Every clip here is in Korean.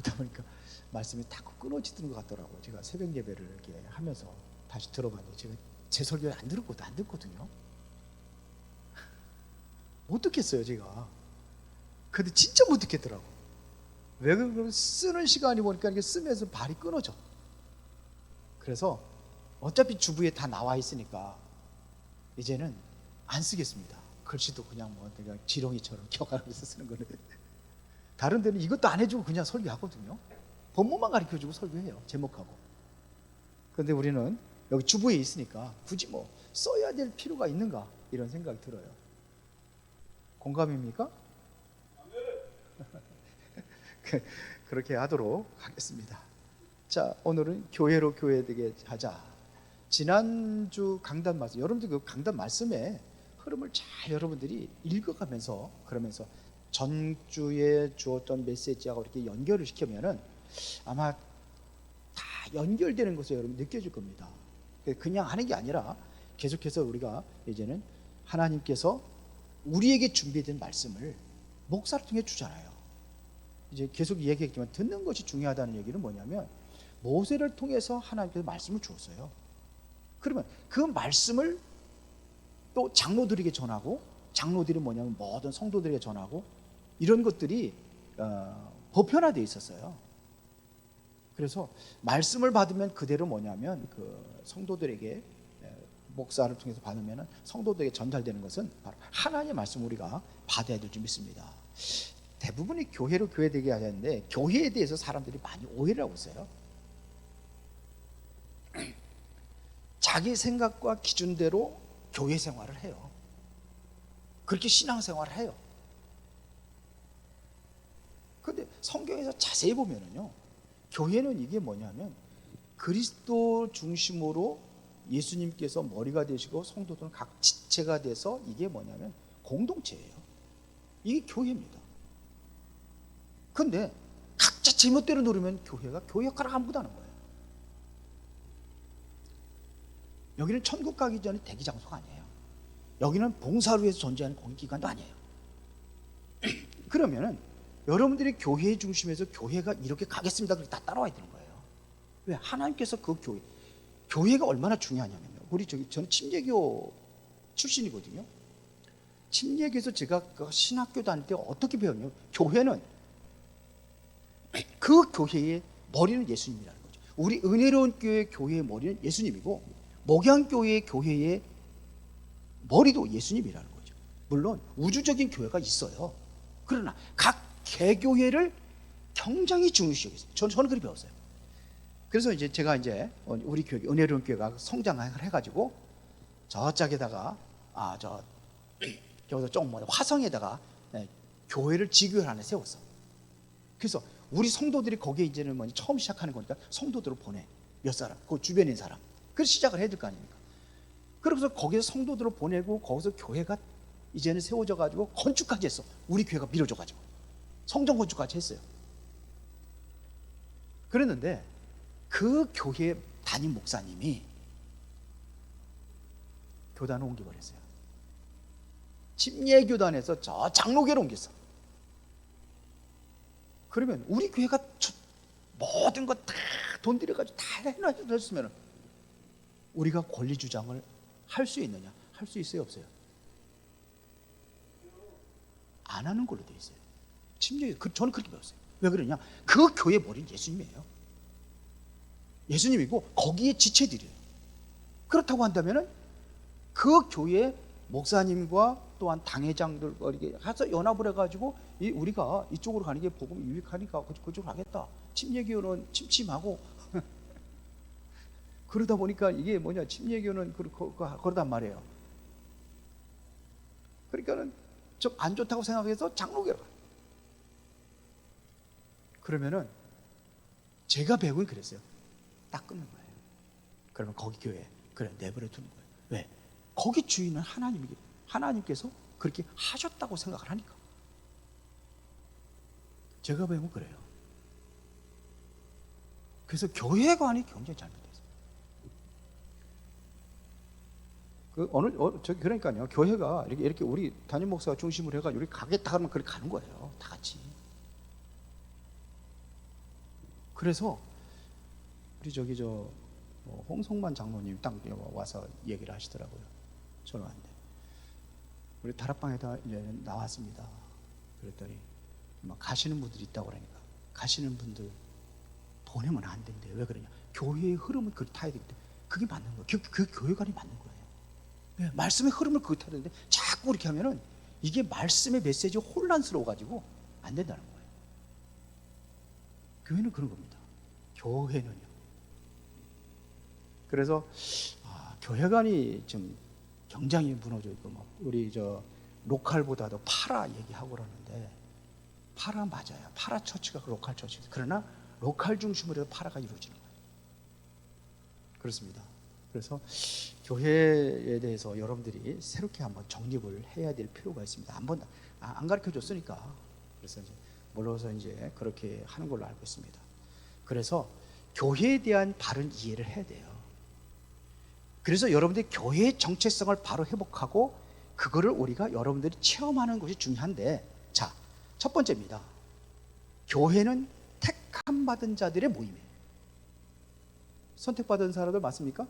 그러다 보니까 말씀이 자꾸 끊어지는 것 같더라고요. 제가 새벽 예배를 이렇게 하면서 다시 들어봤는데 제가 제 설교를 안 듣거든요. 못 듣겠어요, 제가. 근데 진짜 못 듣겠더라고. 왜 그러면 쓰는 시간이 보니까 이게 쓰면서 발이 끊어져. 그래서 어차피 주부에 다 나와 있으니까 이제는 안 쓰겠습니다. 글씨도 그냥 뭐 내가 지렁이처럼 켜가면서 쓰는 거는. 다른 데는 이것도 안 해주고 그냥 설교하거든요. 본문만 가르쳐주고 설교해요, 제목하고. 그런데 우리는 여기 주부에 있으니까 굳이 뭐 써야 될 필요가 있는가 이런 생각이 들어요. 공감입니까? 그렇게 하도록 하겠습니다. 자, 오늘은 교회로 교회되게 하자. 지난주 강단 말씀, 여러분들 그 강단 말씀의 흐름을 잘 여러분들이 읽어가면서 그러면서 전주에 주었던 메시지하고 이렇게 연결을 시키면은 아마 다 연결되는 것을 여러분 느껴질 겁니다. 그냥 하는 게 아니라 계속해서 우리가 이제는 하나님께서 우리에게 준비된 말씀을 목사를 통해 주잖아요. 이제 계속 얘기했지만 듣는 것이 중요하다는 얘기는 뭐냐면 모세를 통해서 하나님께서 말씀을 주었어요. 그러면 그 말씀을 또 장로들에게 전하고, 장로들이 뭐냐면 모든 성도들에게 전하고, 이런 것들이 보편화되어 있었어요. 그래서 말씀을 받으면 그대로 뭐냐면 그 성도들에게, 목사를 통해서 받으면 성도들에게 전달되는 것은 바로 하나님의 말씀 우리가 받아야 될 줄 믿습니다. 대부분이 교회로 교회되게 하는데 교회에 대해서 사람들이 많이 오해를 하고 있어요. 자기 생각과 기준대로 교회 생활을 해요. 그렇게 신앙 생활을 해요. 그런데 성경에서 자세히 보면은요, 교회는 이게 뭐냐면 그리스도 중심으로 예수님께서 머리가 되시고 성도들은 각 지체가 돼서 이게 뭐냐면 공동체예요. 이게 교회입니다. 그런데 각자 제멋대로 누르면 교회가 교회 역할을 아무것도 안 하는 거예요. 여기는 천국 가기 전에 대기 장소가 아니에요. 여기는 봉사를 위해서 존재하는 공익기관도 아니에요. 그러면은 여러분들이 교회 중심에서 교회가 이렇게 가겠습니다, 그렇게 다 따라와야 되는 거예요. 왜? 하나님께서 그 교회가 얼마나 중요하냐면요. 저는 침례교 출신이거든요. 침례교에서 제가 그 신학교 다닐 때 어떻게 배웠냐면 교회는 그 교회의 머리는 예수님이라는 거죠. 우리 은혜로운 교회의 머리는 예수님이고 목양교회의 교회의 머리도 예수님이라는 거죠. 물론 우주적인 교회가 있어요. 그러나 각 개교회를 굉장히 중요시 여겼어요. 저는 그렇게 배웠어요. 그래서 이제 제가 이제 우리 교회 은혜로운 교회가 성장을 해가지고 저짝에다가 여기서 좀 화성에다가 교회를 지교회 안에 세웠어. 그래서 우리 성도들이 거기에 이제는 처음 시작하는 거니까 성도들을 보내. 몇 사람, 그 주변에 있는 사람. 그래서 시작을 해야 될 거 아닙니까? 그래서 거기서 성도들을 보내고 거기서 교회가 이제는 세워져 가지고 건축까지 했어. 우리 교회가 밀어줘 가지고 성전 건축까지 했어요. 그랬는데 그 교회 담임 목사님이 교단을 옮겨버렸어요. 침례교단에서 저 장로교로 옮겼어. 그러면 우리 교회가 모든 것 다 돈 들여가지고 다 해놨으면 우리가 권리 주장을 할 수 있느냐? 할 수 있어요, 없어요? 안 하는 걸로 되어 있어요. 저는 그렇게 배웠어요. 왜 그러냐? 그 교회 머리는 예수님이에요. 예수님이고 거기에 지체들이에요. 그렇다고 한다면은 그 교회 목사님과 또한 당회장들과 이렇게 해서 연합을 해가지고 우리가 이쪽으로 가는 게 복음이 유익하니까 그쪽으로 가겠다. 침례교는 침침하고 그러다 보니까 이게 뭐냐, 침례교는 그러단 말이에요. 그러니까는 좀 안 좋다고 생각해서 장로교로 가요. 그러면은 제가 배우긴 그랬어요. 딱 끊는 거예요. 그러면 거기 교회 그래 내버려 두는 거예요. 왜? 거기 주인은 하나님께서 그렇게 하셨다고 생각을 하니까. 제가 배우면 그래요. 그래서 교회관이 굉장히 잘못됐어요. 그러니까요, 교회가 이렇게 우리 담임 목사가 중심으로 해가지고 우리 가겠다 하면 그렇게 가는 거예요. 다 같이. 그래서 우리 홍성만 장로님 딱 와서 얘기를 하시더라고요. 저는 안 돼. 우리 다락방에다 이제 나왔습니다. 그랬더니 막 가시는 분들이 있다고 그러니까 가시는 분들 보내면 안 된대요. 왜 그러냐? 교회의 흐름을 그 타야 되기 때문에. 그게 맞는 거예요. 그 교회관이 맞는 거예요. 네, 말씀의 흐름을 그거 타야 되는데 자꾸 이렇게 하면은 이게 말씀의 메시지 혼란스러워 가지고 안 된다는 거예요. 교회는 그런 겁니다. 교회는요. 그래서 교회관이 좀 굉장히 무너져 있고 막 우리 로컬보다도 파라 얘기하고 그러는데 파라 맞아요. 파라 처치가 로컬 처치입니다. 그러나 로컬 중심으로 파라가 이루어지는 거예요. 그렇습니다. 그래서 교회에 대해서 여러분들이 새롭게 한번 정립을 해야 될 필요가 있습니다. 한번 안 가르쳐 줬으니까. 그래서 이제 몰라서 이제 그렇게 하는 걸로 알고 있습니다. 그래서 교회에 대한 바른 이해를 해야 돼요. 그래서 여러분들이 교회의 정체성을 바로 회복하고 그거를 우리가 여러분들이 체험하는 것이 중요한데, 자, 첫 번째입니다. 교회는 택함 받은 자들의 모임이에요. 선택받은 사람들 맞습니까?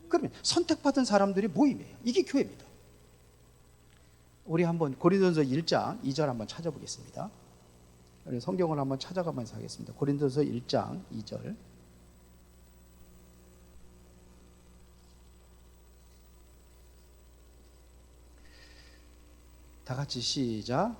그러면 선택받은 사람들의 모임이에요. 이게 교회입니다. 우리 한번 고린도전서 1장 2절 한번 찾아보겠습니다. 우리 성경을 한번 찾아가면서 하겠습니다. 고린도전서 1장 2절. 다 같이 시작.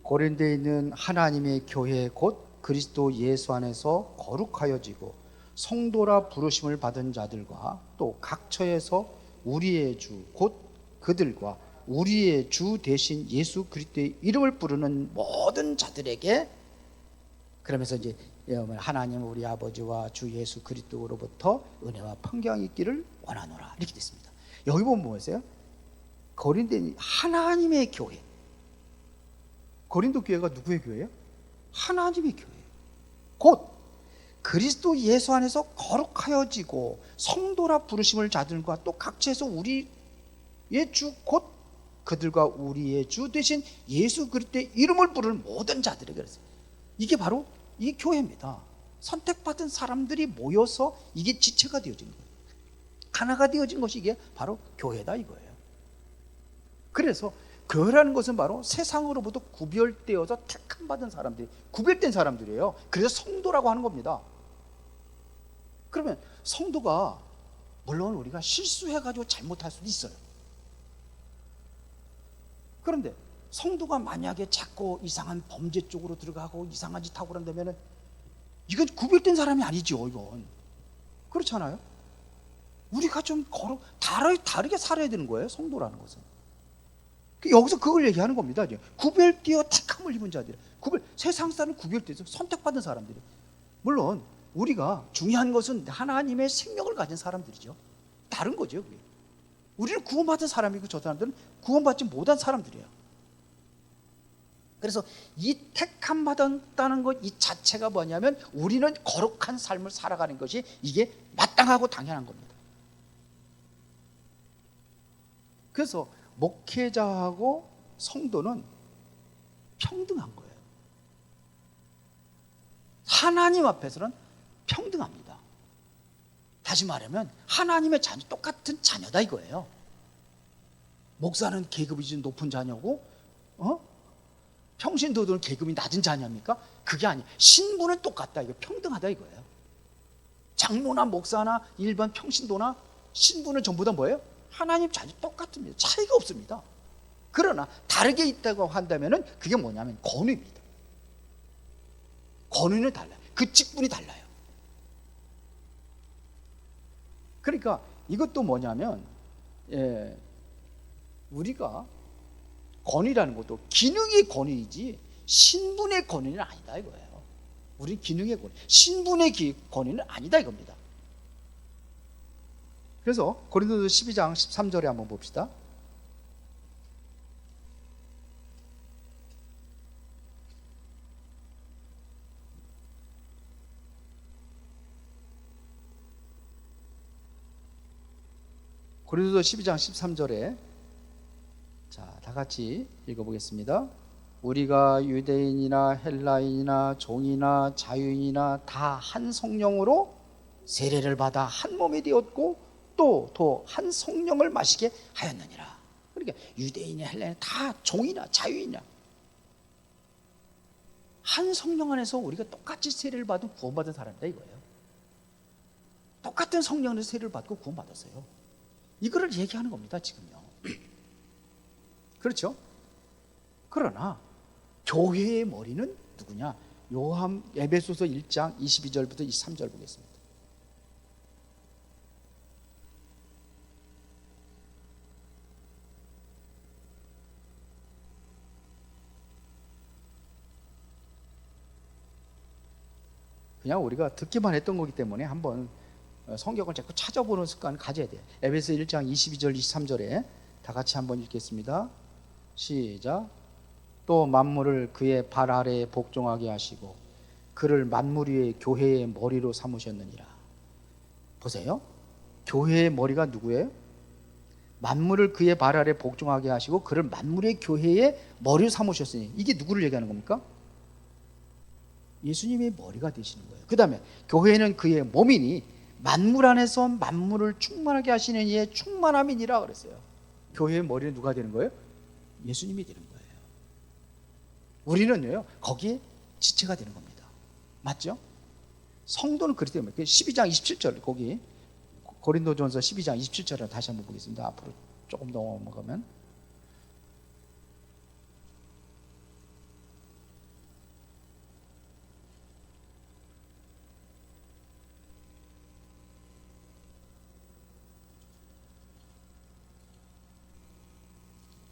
고린도에 있는 하나님의 교회 곧 그리스도 예수 안에서 거룩하여지고 성도라 부르심을 받은 자들과 또 각 처에서 우리의 주 곧 그들과 우리의 주 대신 예수 그리스도의 이름을 부르는 모든 자들에게, 그러면서 이제 하나님 우리 아버지와 주 예수 그리스도로부터 은혜와 평강이 있기를 원하노라 이렇게 됐습니다. 여기 보면 뭐였어요? 고린도는 하나님의 교회. 고린도 교회가 누구의 교회예요? 하나님의 교회. 곧 그리스도 예수 안에서 거룩하여지고 성도라 부르심을 자들과 또 각처에서 우리의 주 곧 그들과 우리의 주 대신 예수 그리스도의 이름을 부르는 모든 자들에게 그랬어요. 이게 바로 이 교회입니다. 선택받은 사람들이 모여서 이게 지체가 되어진 거예요. 하나가 되어진 것이 이게 바로 교회다 이거예요. 그래서 교회라는 것은 바로 세상으로부터 구별되어서 택함 받은 사람들이, 구별된 사람들이에요. 그래서 성도라고 하는 겁니다. 그러면 성도가 물론 우리가 실수해가지고 잘못할 수도 있어요. 그런데 성도가 만약에 자꾸 이상한 범죄 쪽으로 들어가고 이상한 짓 하고 그런다면 이건 구별된 사람이 아니죠. 이건 그렇잖아요. 우리가 좀 다르게 살아야 되는 거예요. 성도라는 것은. 여기서 그걸 얘기하는 겁니다. 구별되어 택함을 입은 자들, 세상 사람 구별되어서 선택받은 사람들이. 물론 우리가 중요한 것은 하나님의 생명을 가진 사람들이죠. 다른 거죠. 그게. 우리는 구원받은 사람이고 저 사람들은 구원받지 못한 사람들이에요. 그래서 이 택함 받았다는 것 이 자체가 뭐냐면 우리는 거룩한 삶을 살아가는 것이 이게 마땅하고 당연한 겁니다. 그래서 목회자하고 성도는 평등한 거예요. 하나님 앞에서는 평등합니다. 다시 말하면 하나님의 자녀, 똑같은 자녀다 이거예요. 목사는 계급이 좀 높은 자녀고 평신도들은 계급이 낮은 자녀입니까? 그게 아니에요. 신분은 똑같다, 이거 평등하다 이거예요. 장로나 목사나 일반 평신도나 신분은 전부 다 뭐예요? 하나님 자녀 똑같습니다. 차이가 없습니다. 그러나 다르게 있다고 한다면 그게 뭐냐면 권위입니다. 권위는 달라요. 그 직분이 달라요. 그러니까 이것도 뭐냐면 우리가 권위라는 것도 기능의 권위이지 신분의 권위는 아니다 이거예요. 우리 기능의 권위, 신분의 권위는 아니다 이겁니다. 그래서 고린도서 12장 13절에 한번 봅시다. 고린도서 12장 13절에 자, 다 같이 읽어보겠습니다. 우리가 유대인이나 헬라인이나 종이나 자유인이나 다 한 성령으로 세례를 받아 한 몸이 되었고 또 한 성령을 마시게 하였느니라. 그러니까 유대인이나 헬라인 다 종이나 자유인이나 한 성령 안에서 우리가 똑같이 세례를 받은 구원받은 사람이다 이거예요. 똑같은 성령 안에서 세례를 받고 구원받았어요. 이거를 얘기하는 겁니다 지금요. 그렇죠? 그러나 교회의 머리는 누구냐? 에베소서 1장 22절부터 23절 보겠습니다. 그냥 우리가 듣기만 했던 거기 때문에 한번 성경을 자꾸 찾아보는 습관을 가져야 돼요. 에베소 1장 22절 23절에 다 같이 한번 읽겠습니다. 시작. 또 만물을 그의 발 아래에 복종하게 하시고 그를 만물 위의 교회의 머리로 삼으셨느니라. 보세요. 교회의 머리가 누구예요? 만물을 그의 발 아래에 복종하게 하시고 그를 만물의 교회의 머리로 삼으셨으니, 이게 누구를 얘기하는 겁니까? 예수님의 머리가 되시는 거예요. 그 다음에 교회는 그의 몸이니 만물 안에서 만물을 충만하게 하시는 이의 충만함이니라 그랬어요. 교회의 머리는 누가 되는 거예요? 예수님이 되는 거예요. 우리는요 거기에 지체가 되는 겁니다. 맞죠? 성도는 그렇기 때문에 12장 27절 거기 고린도전서 12장 27절을 다시 한번 보겠습니다. 앞으로 조금 더 넘어가면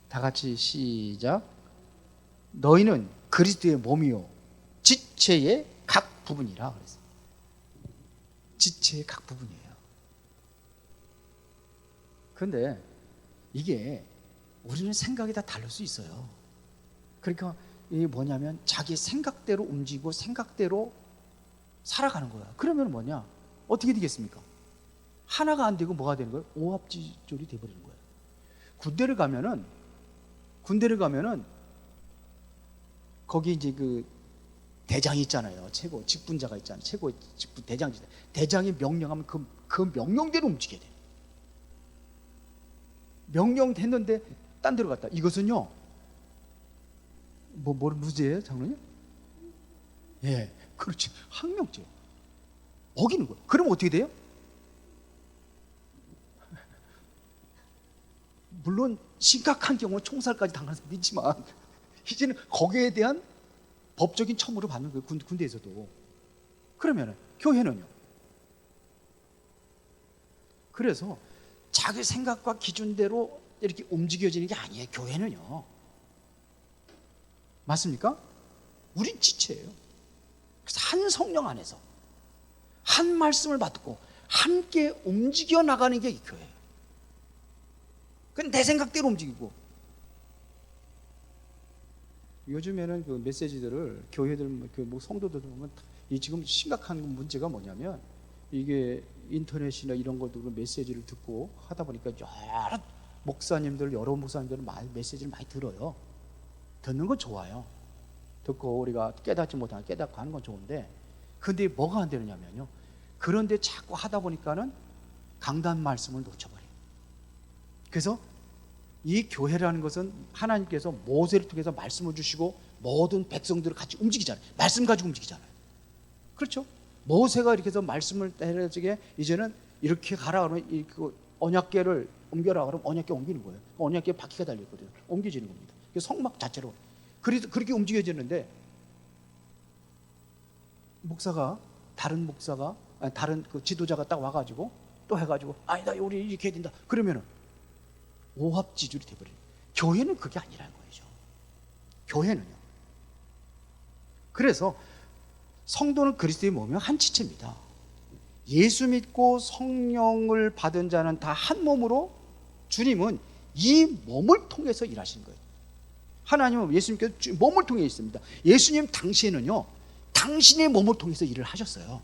다 같이 시작. 너희는 그리스도의 몸이요 지체의 각 부분이라 그랬어요. 지체의 각 부분이에요. 그런데 이게 우리는 생각이 다 다를 수 있어요. 그러니까 이게 뭐냐면 자기 생각대로 움직이고 생각대로 살아가는 거야. 그러면 뭐냐? 어떻게 되겠습니까? 하나가 안 되고 뭐가 되는 거예요? 오합지졸이 돼버리는 거예요. 군대를 가면은 거기 이제 그 대장이 있잖아요. 최고 직분자가 있잖아요. 최고 직분 대장이 명령하면 그 명령대로 움직여야 돼요. 명령됐는데 딴 데로 갔다. 이것은요 뭘 무죄예요, 장로님? 예, 그렇지. 항명죄. 어기는 거예요. 그러면 어떻게 돼요? 물론 심각한 경우는 총살까지 당하는 사람도 있지만 이제는 거기에 대한 법적인 처벌을 받는 거예요. 군대에서도. 그러면 교회는요? 그래서 자기 생각과 기준대로 이렇게 움직여지는 게 아니에요. 교회는요. 맞습니까? 우린 지체예요. 그래서 한 성령 안에서 한 말씀을 받고 함께 움직여 나가는 게 이 교회예요. 그건 내 생각대로 움직이고. 요즘에는 그 메시지들을 교회들, 그 성도들 보면 이 지금 심각한 문제가 뭐냐면 이게 인터넷이나 이런 것들로 메시지를 듣고 하다 보니까 여러 목사님들은 메시지를 많이 들어요. 듣는 건 좋아요. 듣고 우리가 깨닫지 못하는 깨닫고 하는 건 좋은데, 근데 뭐가 안 되느냐면요, 그런데 자꾸 하다 보니까는 강단 말씀을 놓쳐버려요. 그래서 이 교회라는 것은 하나님께서 모세를 통해서 말씀을 주시고 모든 백성들을 같이 움직이잖아요. 말씀 가지고 움직이잖아요. 그렇죠? 모세가 이렇게 해서 말씀을 해가지고 이제는 이렇게 가라 그러면 그 언약궤를 옮겨라 그러면 언약궤 옮기는 거예요. 언약궤 바퀴가 달려있거든요. 옮겨지는 겁니다. 성막 자체로. 그래서 그렇게 움직여지는데 다른 그 지도자가 딱 와가지고 또 해가지고 아니다 우리 이렇게 해야 된다. 그러면은 오합지졸이 돼버려요. 교회는 그게 아니라는 거죠. 교회는요. 그래서 성도는 그리스도의 몸이요 한 지체입니다. 예수 믿고 성령을 받은 자는 다 한 몸으로, 주님은 이 몸을 통해서 일하시는 거예요. 하나님은 예수님께서 몸을 통해 있습니다. 예수님 당시에는요 당신의 몸을 통해서 일을 하셨어요.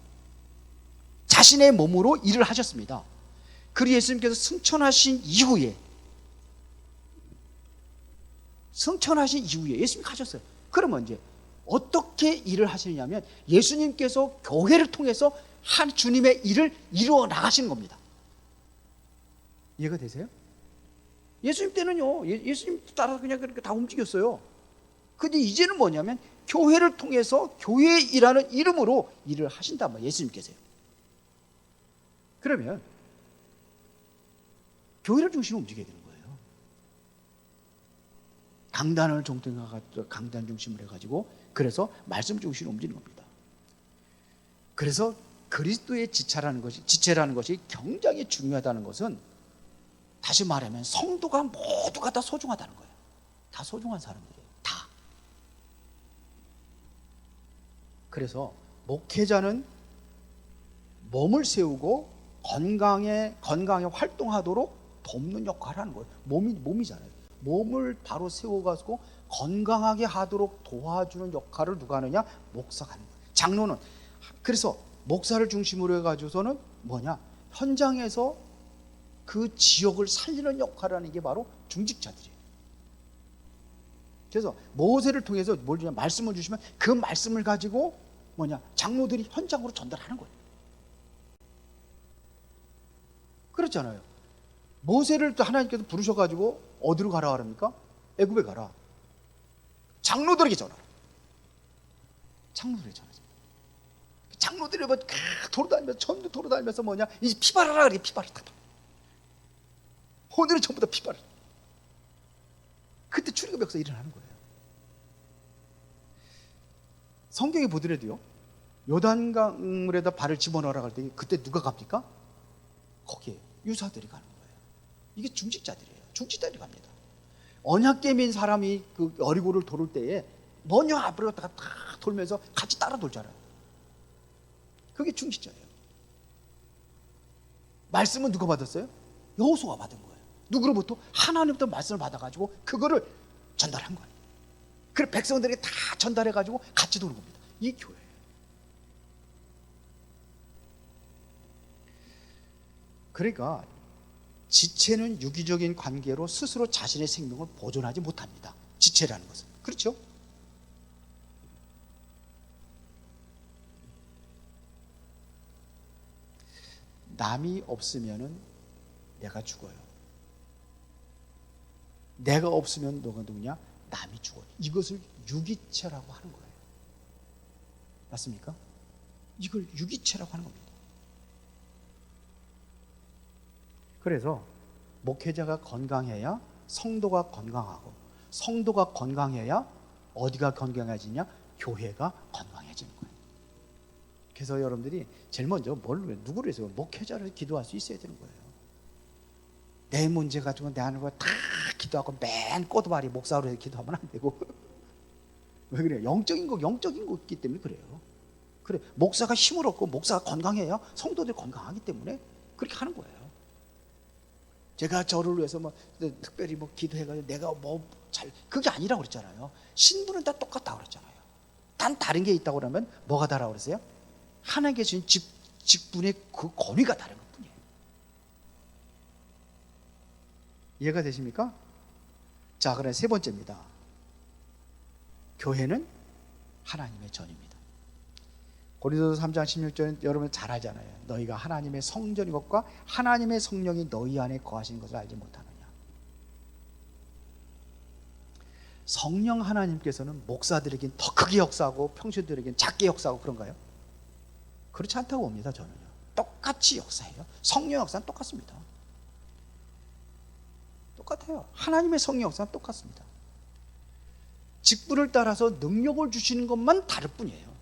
자신의 몸으로 일을 하셨습니다. 그리고 예수님께서 승천하신 이후에 예수님이 하셨어요. 그러면 이제 어떻게 일을 하시느냐면 예수님께서 교회를 통해서 한 주님의 일을 이루어 나가시는 겁니다. 이해가 되세요? 예수님 때는요, 예수님 따라서 그냥 그렇게 다 움직였어요. 근데 이제는 뭐냐면 교회를 통해서 교회이라는 이름으로 일을 하신단 말이에요, 예수님께서요. 그러면 교회를 중심으로 움직여야 되는 거예요. 강단을 종통해가지고 강단 중심으로 해가지고 그래서 말씀 중심으로 움직이는 겁니다. 그래서 그리스도의 지체라는 것이 굉장히 중요하다는 것은 다시 말하면 성도가 모두가 다 소중하다는 거예요. 다 소중한 사람들이에요. 다. 그래서 목회자는 몸을 세우고 건강에 활동하도록 돕는 역할을 하는 거예요. 몸이잖아요. 몸을 바로 세워가지고 건강하게 하도록 도와주는 역할을 누가 하느냐? 목사가 하는 거예요. 장로는 그래서 목사를 중심으로 해가지고서는 뭐냐? 현장에서 그 지역을 살리는 역할을 하는 게 바로 중직자들이에요. 그래서 모세를 통해서 뭘 주냐? 말씀을 주시면 그 말씀을 가지고 뭐냐? 장로들이 현장으로 전달하는 거예요. 그렇잖아요. 모세를 또 하나님께서 부르셔가지고 어디로 가라 그럽니까? 애굽에 가라. 장로들에게 전하라. 장로들에게 전하죠. 장로들이 뭐 돌아다니면서 전부 돌아다니면서 뭐냐? 이제 피바라라 그래. 피바라. 오늘은 전부 다 피바라. 그때 출애굽 역사 일어나는 거예요. 성경에 보더라도요, 요단강물에다 발을 집어넣으라 할 때 그때 누가 갑니까? 거기에 유사들이 가는 거예요. 이게 중직자들이에요. 중직자들이 갑니다. 언약궤민 사람이 그 여리고를 돌을 때에 먼저 앞으로 갔다가 탁 돌면서 같이 따라 돌잖아요. 그게 중직자예요. 말씀은 누가 받았어요? 여호수아가 받은 거예요. 누구로부터? 하나님부터 말씀을 받아가지고 그거를 전달한 거예요. 그래 백성들에게 다 전달해가지고 같이 도는 겁니다. 이 교회예요. 그러니까 지체는 유기적인 관계로 스스로 자신의 생명을 보존하지 못합니다. 지체라는 것은. 그렇죠? 남이 없으면은 내가 죽어요. 내가 없으면 너가 누구냐? 남이 죽어요. 이것을 유기체라고 하는 거예요. 맞습니까? 이걸 유기체라고 하는 겁니다. 그래서 목회자가 건강해야 성도가 건강하고, 성도가 건강해야 어디가 건강해지냐? 교회가 건강해지는 거예요. 그래서 여러분들이 제일 먼저 누구를 해서 목회자를 기도할 수 있어야 되는 거예요. 내 문제 가지고 내 하는 거 다 기도하고 맨 꼬두발이 목사로 해서 기도하면 안 되고. 왜 그래요? 영적인 거기 때문에 그래요. 그래, 목사가 힘을 얻고 목사가 건강해야 성도들이 건강하기 때문에 그렇게 하는 거예요. 제가 저를 위해서 뭐 특별히 뭐 기도해가지고 내가 뭐 잘 그게 아니라고 그랬잖아요. 신분은 다 똑같다고 그랬잖아요. 단 다른 게 있다고 그러면 뭐가 다르다고 그랬어요? 하나님께 주신 직분의 그 권위가 다른 것뿐이에요. 이해가 되십니까? 자, 그럼 세 번째입니다. 교회는 하나님의 전입니다. 고린도서 3장 16절은 여러분 잘 알잖아요. 너희가 하나님의 성전인 것과 하나님의 성령이 너희 안에 거하시는 것을 알지 못하느냐. 성령 하나님께서는 목사들에겐 더 크게 역사하고 평신들에겐 작게 역사하고 그런가요? 그렇지 않다고 봅니다. 저는요. 똑같이 역사해요. 성령 역사는 똑같습니다. 똑같아요. 하나님의 성령 역사는 똑같습니다. 직분을 따라서 능력을 주시는 것만 다를 뿐이에요.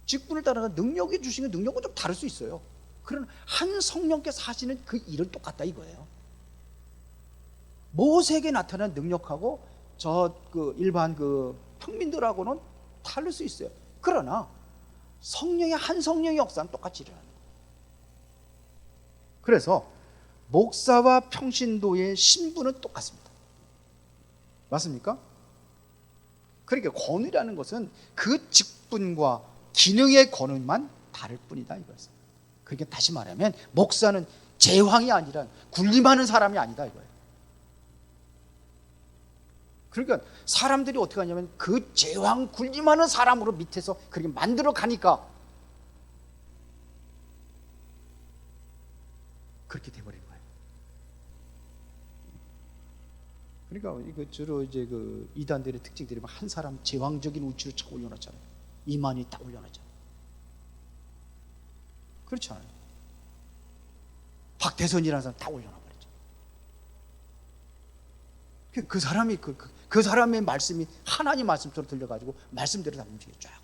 직분을 따라서 능력이 주시는 능력은 좀 다를 수 있어요. 그러나 한 성령께서 하시는 그 일은 똑같다 이거예요. 모세에게 나타난 능력하고 그 일반 그 평민들하고는 다를 수 있어요. 그러나 한 성령의 역사는 똑같이 일어나는 거예요. 그래서 목사와 평신도의 신분은 똑같습니다. 맞습니까? 그러니까 권위라는 것은 그 직분과 기능의 권위만 다를 뿐이다 이거였어요. 그러니까 다시 말하면 목사는 제왕이 아니라 군림하는 사람이 아니다 이거예요. 그러니까 사람들이 어떻게 하냐면 그 제왕 군림하는 사람으로 밑에서 그렇게 만들어 가니까 그렇게 돼버린 거예요. 그러니까 이거 주로 이제 그 이단들의 특징들이 한 사람 제왕적인 위치로 쳐 올려놨잖아요. 이만희 딱 올려놨잖아요. 그렇지 않아요? 박태선이라는 사람 딱 올려놔버렸죠. 그 사람이 그 사람의 말씀이 하나님 말씀처럼 들려가지고 말씀대로 다 움직여 쫙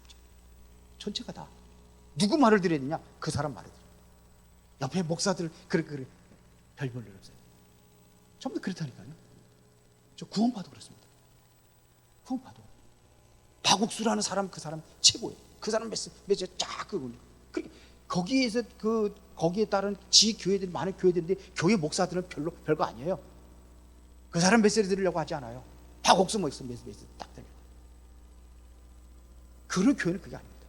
전체가 다 누구 말을 들어야 되냐? 그 사람 말을 들어. 옆에 목사들 그래 별 볼 일 없어요. 전부 다 그렇다니까요. 저 구원파도 그렇습니다. 구원파도 박옥수라는 사람, 그 사람 최고예요. 그 사람 메시지 쫙 끄고 거기에서 거기에 따른 지 교회들이 많은 교회들인데 교회 목사들은 별거 아니에요. 그 사람 메시지 들으려고 하지 않아요. 박옥수 메시지 딱 들려요. 그런 교회는 그게 아닙니다.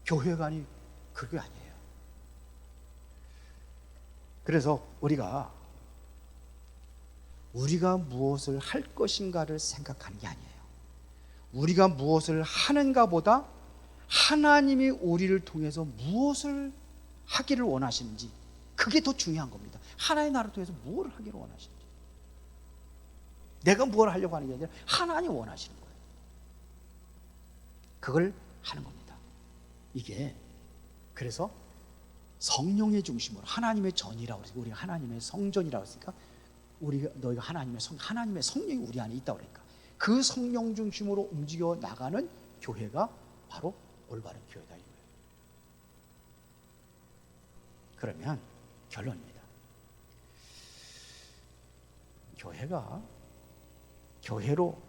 교회가 아니 그게 아니에요. 그래서 우리가 무엇을 할 것인가를 생각하는 게 아니에요. 우리가 무엇을 하는가 보다 하나님이 우리를 통해서 무엇을 하기를 원하시는지, 그게 더 중요한 겁니다. 하나님의 나라를 통해서 무엇을 하기를 원하시는지, 내가 무엇을 하려고 하는 게 아니라 하나님이 원하시는 거예요. 그걸 하는 겁니다. 이게 그래서 성령의 중심으로 하나님의 전이라고 했으니까, 우리가 하나님의 성전이라고 했으니까 너희가 하나님의 성령이 우리 안에 있다고 그러니까 그 성령 중심으로 움직여 나가는 교회가 바로 올바른 교회다 이거예요. 그러면 결론입니다. 교회가 교회로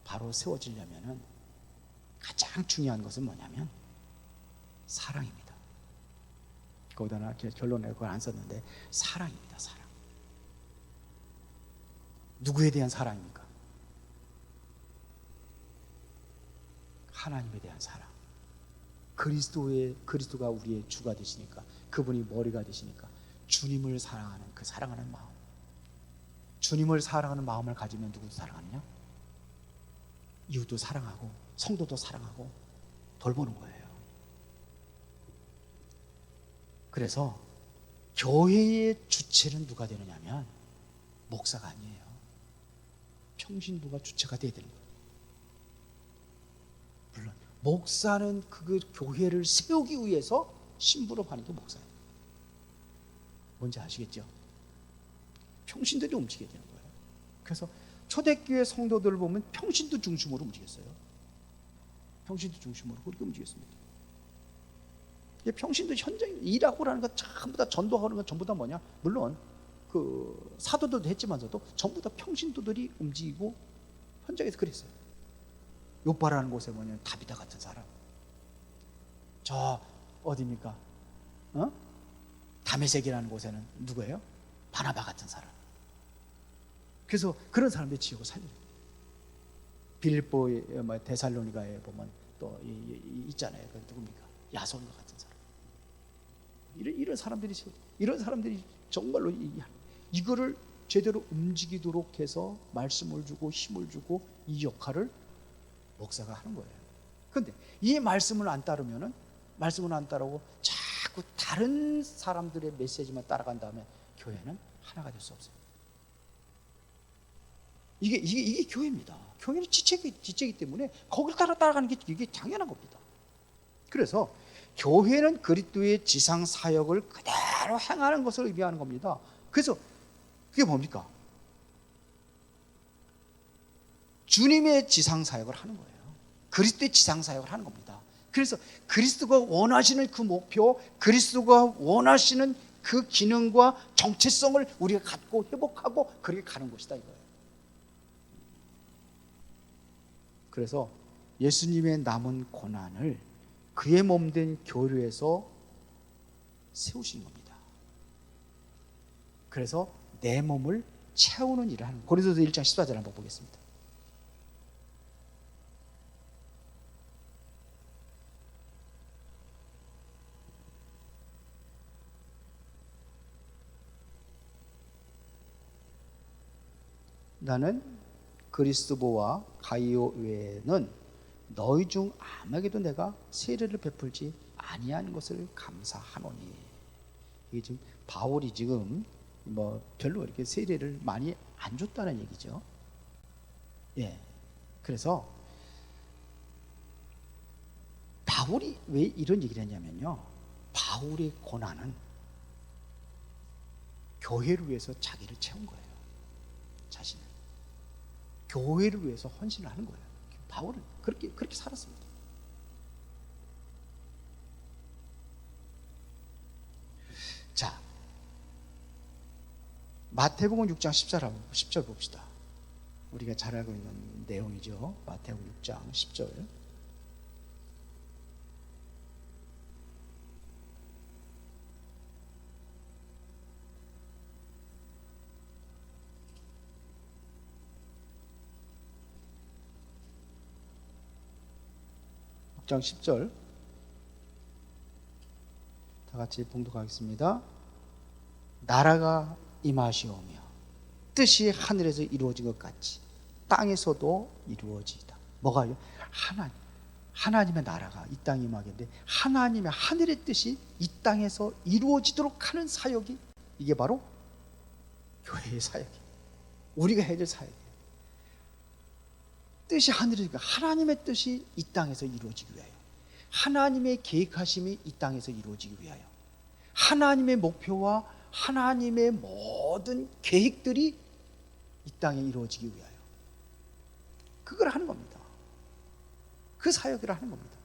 바로 세워지려면은 가장 중요한 것은 뭐냐면 사랑입니다. 거기다 결론에 그걸 안 썼는데 사랑입니다. 사랑. 누구에 대한 사랑입니까? 하나님에 대한 사랑. 그리스도가 우리의 주가 되시니까, 그분이 머리가 되시니까 주님을 사랑하는 그 사랑하는 마음. 주님을 사랑하는 마음을 가지면 누구도 사랑하느냐? 이웃도 사랑하고 성도도 사랑하고 돌보는 거예요. 그래서 교회의 주체는 누가 되느냐면 목사가 아니에요. 평신도가 주체가 돼야 되는 거예요. 물론 목사는 그 교회를 세우기 위해서 심부름 하는 게 목사예요. 뭔지 아시겠죠? 평신들이 움직여야 되는 거예요. 그래서 초대교회 성도들을 보면 평신도 중심으로 움직였어요. 평신도 중심으로 그렇게 움직였습니다. 평신도 현장에 일하고 하는 거 전부 다 전도하는 건 전부 다 뭐냐? 물론 그 사도들도 했지만서도 전부 다 평신도들이 움직이고 현장에서 그랬어요. 요바라는 곳에 뭐냐면 다비다 같은 사람. 저 어디입니까? 다메섹이라는 곳에는 누구예요? 바나바 같은 사람. 그래서 그런 사람들이 지고 살려요. 빌립보의 데살로니가에 보면 또 있잖아요. 그 누굽니까? 야손과 같은 사람. 이런 사람들이 정말로 이거를 제대로 움직이도록 해서 말씀을 주고 힘을 주고 이 역할을 목사가 하는 거예요. 그런데 이 말씀을 안 따르고 자꾸 다른 사람들의 메시지만 따라간 다음에 교회는 하나가 될 수 없어요. 이게 교회입니다. 교회는 지체이기 때문에 거기를 따라가는 게 이게 당연한 겁니다. 그래서 교회는 그리스도의 지상 사역을 그대로 행하는 것을 의미하는 겁니다. 그래서 그게 뭡니까? 주님의 지상 사역을 하는 거예요. 그리스도의 지상 사역을 하는 겁니다. 그래서 그리스도가 원하시는 그 목표, 그리스도가 원하시는 그 기능과 정체성을 우리가 갖고 회복하고 그렇게 가는 것이다 이거예요. 그래서 예수님의 남은 고난을 그의 몸된 교회에서 세우신 겁니다. 그래서 내 몸을 채우는 일을 하는 거예요. 고린도서 1장 14절 한번 보겠습니다. 나는 그리스도와 가이오 외에는 너희 중 아무에게도 내가 세례를 베풀지 아니한 것을 감사하노니. 이게 지금 바울이 지금 뭐 별로 이렇게 세례를 많이 안 줬다는 얘기죠. 예. 그래서 바울이 왜 이런 얘기를 했냐면요, 바울의 고난은 교회를 위해서 자기를 채운 거예요. 자신을 교회를 위해서 헌신을 하는 거예요. 바울은 그렇게 살았습니다. 자, 마태복음 6장 10절 봅시다. 우리가 잘 알고 있는 내용이죠. 마태복음 6장 10절. 장 10절 다 같이 봉독하겠습니다. 나라가 임하시오며 뜻이 하늘에서 이루어진 것 같이 땅에서도 이루어지이다. 뭐가요? 하나님의 나라가 이 땅에 임하겠는데, 하나님의 하늘의 뜻이 이 땅에서 이루어지도록 하는 사역이, 이게 바로 교회의 사역이에요. 우리가 해야 될 사역이에요. 뜻이 하늘이니까 하나님의 뜻이 이 땅에서 이루어지기 위하여, 하나님의 계획하심이 이 땅에서 이루어지기 위하여, 하나님의 목표와 하나님의 모든 계획들이 이 땅에 이루어지기 위하여, 그걸 하는 겁니다. 그 사역을 하는 겁니다.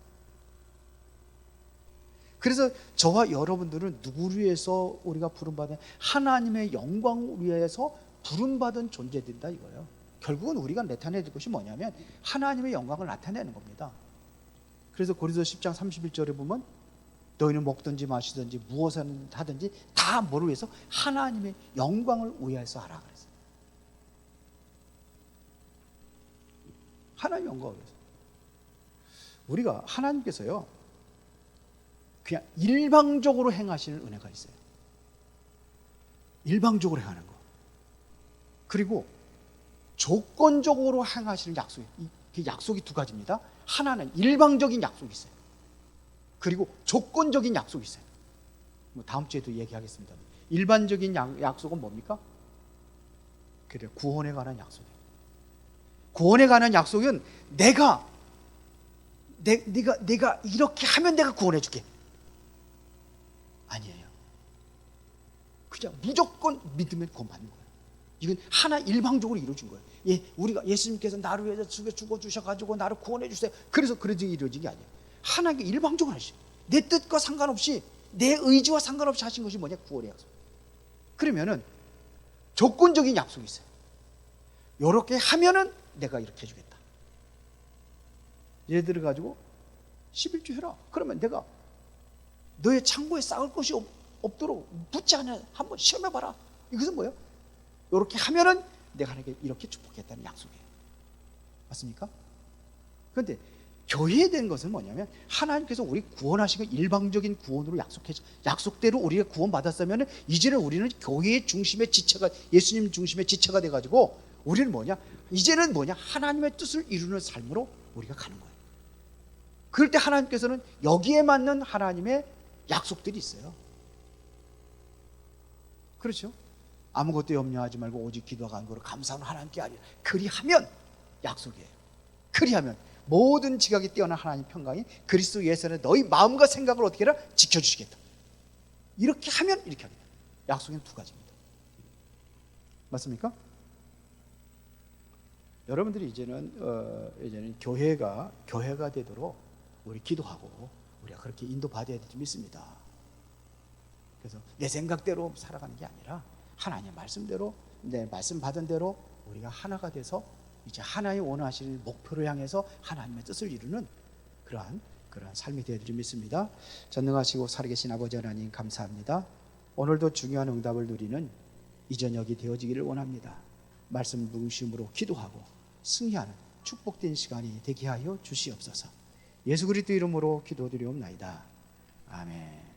그래서 저와 여러분들은 누구를 위해서 우리가 부름받은, 하나님의 영광을 위해서 부름받은 존재들이다 이거예요. 결국은 우리가 나타내야 될 것이 뭐냐면 하나님의 영광을 나타내는 겁니다. 그래서 고린도서 10장 31절에 보면 너희는 먹든지 마시든지 무엇을 하든지 다 뭐를 위해서? 하나님의 영광을 위해서 하라 그랬어요. 하나님의 영광을 위해서. 우리가 하나님께서요 그냥 일방적으로 행하시는 은혜가 있어요. 일방적으로 행하는 거. 그리고 조건적으로 행하시는 약속이, 그 약속이 두 가지입니다. 하나는 일방적인 약속이 있어요. 그리고 조건적인 약속이 있어요. 뭐 다음 주에도 얘기하겠습니다. 일반적인 약속은 뭡니까? 그래, 구원에 관한 약속이에요. 구원에 관한 약속은 내가 이렇게 하면 내가 구원해 줄게. 아니에요. 그냥 무조건 믿으면 구원받는 거예요. 이건 하나 일방적으로 이루어진 거예요. 예, 우리가 예수님께서 나를 위해서 죽어 주셔가지고 나를 구원해 주세요. 그래서 이루어진 게 아니에요. 하나님께 일방적으로 하시죠. 내 뜻과 상관없이, 내 의지와 상관없이 하신 것이 뭐냐? 구원의 약속. 그러면은 조건적인 약속이 있어요. 이렇게 하면은 내가 이렇게 해주겠다. 예를 들어 가지고 11조 해라. 그러면 내가 너의 창고에 쌓을 것이 없도록 묻지 않아 한번 시험해봐라. 이것은 뭐예요? 이렇게 하면은 내가 하나님께 이렇게 축복했다는 약속이에요. 맞습니까? 그런데 교회에 대한 것은 뭐냐면 하나님께서 우리 구원하신 건 일방적인 구원으로 약속대로 우리가 구원받았으면 이제는 우리는 교회의 중심의 지체가, 예수님 중심의 지체가 돼가지고 우리는 이제는 하나님의 뜻을 이루는 삶으로 우리가 가는 거예요. 그럴 때 하나님께서는 여기에 맞는 하나님의 약속들이 있어요. 그렇죠? 아무것도 염려하지 말고 오직 기도와 간구로 감사하는 하나님께 하리라. 그리하면 약속이에요. 그리하면 모든 지각이 뛰어난 하나님 평강이 그리스도 예수의 너희 마음과 생각을 어떻게 해라? 지켜주시겠다. 이렇게 하면 이렇게 합니다. 약속은 두 가지입니다. 맞습니까? 여러분들이 이제는 교회가 되도록 우리 기도하고 우리가 그렇게 인도받아야 될 줄 믿습니다. 그래서 내 생각대로 살아가는 게 아니라 하나님의 말씀대로, 내 말씀 받은 대로 우리가 하나가 돼서 이제 하나님 원하시는 목표를 향해서 하나님의 뜻을 이루는 그러한 삶이 되어야 될 줄 믿습니다. 전능하시고 살아계신 아버지 하나님 감사합니다. 오늘도 중요한 응답을 누리는 이 저녁이 되어지기를 원합니다. 말씀 중심으로 기도하고 승리하는 축복된 시간이 되게 하여 주시옵소서. 예수 그리스도 이름으로 기도드리옵나이다. 아멘.